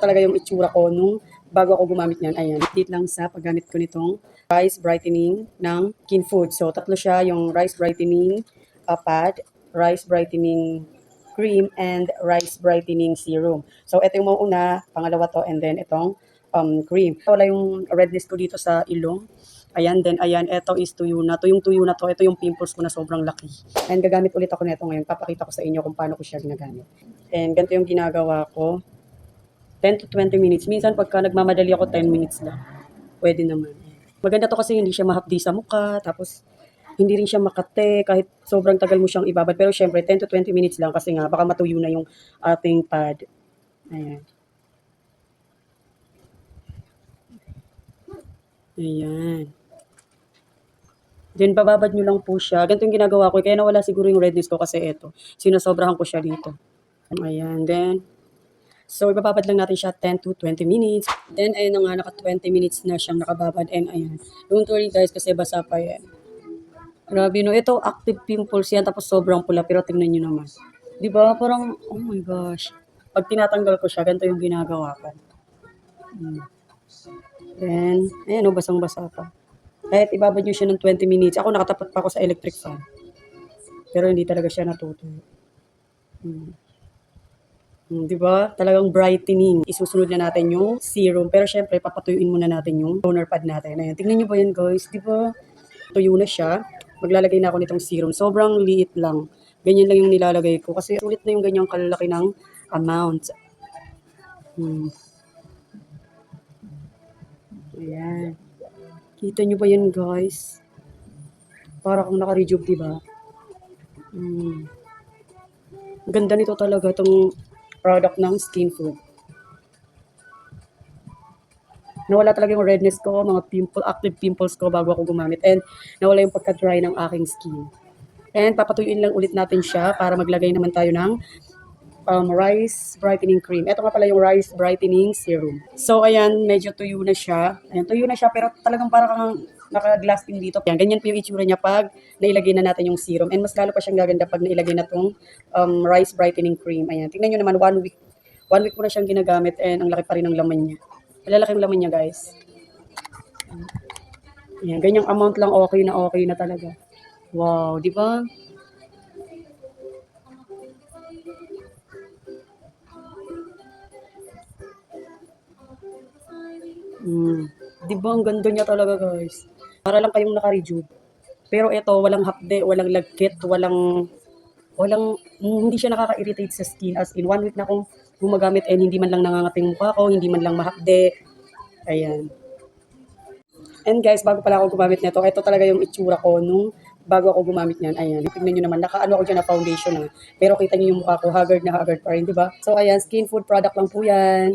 Talaga yung itsura ko nung bago ako gumamit niyan. Ayan, update lang sa paggamit ko nitong rice brightening ng Kinfood. So, tatlo siya, yung rice brightening pad, rice brightening cream, and rice brightening serum. So, ito yung mauna, pangalawa to, and then itong cream. Wala yung redness ko dito sa ilong. Ayan, then ayan, ito is tuyo na. Yung tuyo na to, ito yung pimples ko na sobrang laki. And gagamit ulit ako nito ngayon. Papakita ko sa inyo kung paano ko siya ginagamit. And ganito yung ginagawa ko. 10 to 20 minutes. Minsan pagka nagmamadali ako, 10 minutes lang. Pwede naman. Maganda to kasi hindi siya mahapdi sa mukha, tapos hindi rin siya makate kahit sobrang tagal mo siyang ibabad. Pero syempre, 10 to 20 minutes lang kasi nga baka matuyo na yung ating pad. Ayan. Ayan. Then, bababad nyo lang po siya. Ganito yung ginagawa ko. Kaya nawala siguro yung redness ko kasi ito. Sinasobrahan ko siya dito. Ayan. Then, so, ibababad lang natin siya 10 to 20 minutes. Then, ayun na nga, naka 20 minutes na siyang nakababad. And ayan. Don't worry guys kasi basa pa yan. Grabe no. Ito, active pimples yan. Tapos sobrang pula. Pero tingnan nyo naman. Diba? Parang, oh my gosh. Pag tinatanggal ko siya, ganito yung ginagawa ko. Then, ayan o, basang-basa pa. Kahit ibabad nyo siya ng 20 minutes. Ako nakatapat pa ako sa electric fan. Pero hindi talaga siya natutuyo. Diba? Talagang brightening. Isusunod na natin yung serum. Pero syempre, papatuyuin muna natin yung toner pad natin. Ayan. Tingnan nyo ba yan guys? Diba? Tuyo na siya. Maglalagay na ako nitong serum. Sobrang liit lang. Ganyan lang yung nilalagay ko. Kasi ulit na yung ganyang kalalaki ng amount. Ayan. Kita nyo ba yan guys? Para kung naka-rejuve, diba? Ganda nito talaga itong product ng Kinfood. Nawala talaga yung redness ko, mga active pimples ko bago ako gumamit. And nawala yung pagka-dry ng aking skin. And papatuyuin lang ulit natin siya para maglagay naman tayo ng rice brightening cream. Ito nga pala yung rice brightening serum. So, ayan, medyo tuyo na siya. Ayan, tuyo na siya pero talagang parang naka-glasting dito. Ayan, ganyan po yung itsura niya pag nailagay na natin yung serum. And mas lalo pa siyang gaganda pag nailagay na itong rice brightening cream. Ayan, tingnan nyo naman, 1 week. 1 week ko na siyang ginagamit and ang laki pa rin ng laman niya. Malalaki yung laman niya, guys. Ayan, ganyang amount lang okay na talaga. Wow, di ba? Di ba ang ganda niya talaga guys? Para lang kayong naka-rejuve. Pero ito, walang hapde, walang lagkit, hindi siya nakaka-irritate sa skin. As in, 1 week na akong gumagamit and hindi man lang nangangating mukha ko, hindi man lang mahapde. Ayan. And guys, bago pala ako gumamit nito, ito talaga yung itsura ko nung bago ako gumamit niyan. Ayan, tingnan nyo naman, nakaano ako dyan na foundation na. Pero kita nyo yung mukha ko, haggard na haggard pa rin, di ba? So ayan, Kinfood product lang po yan.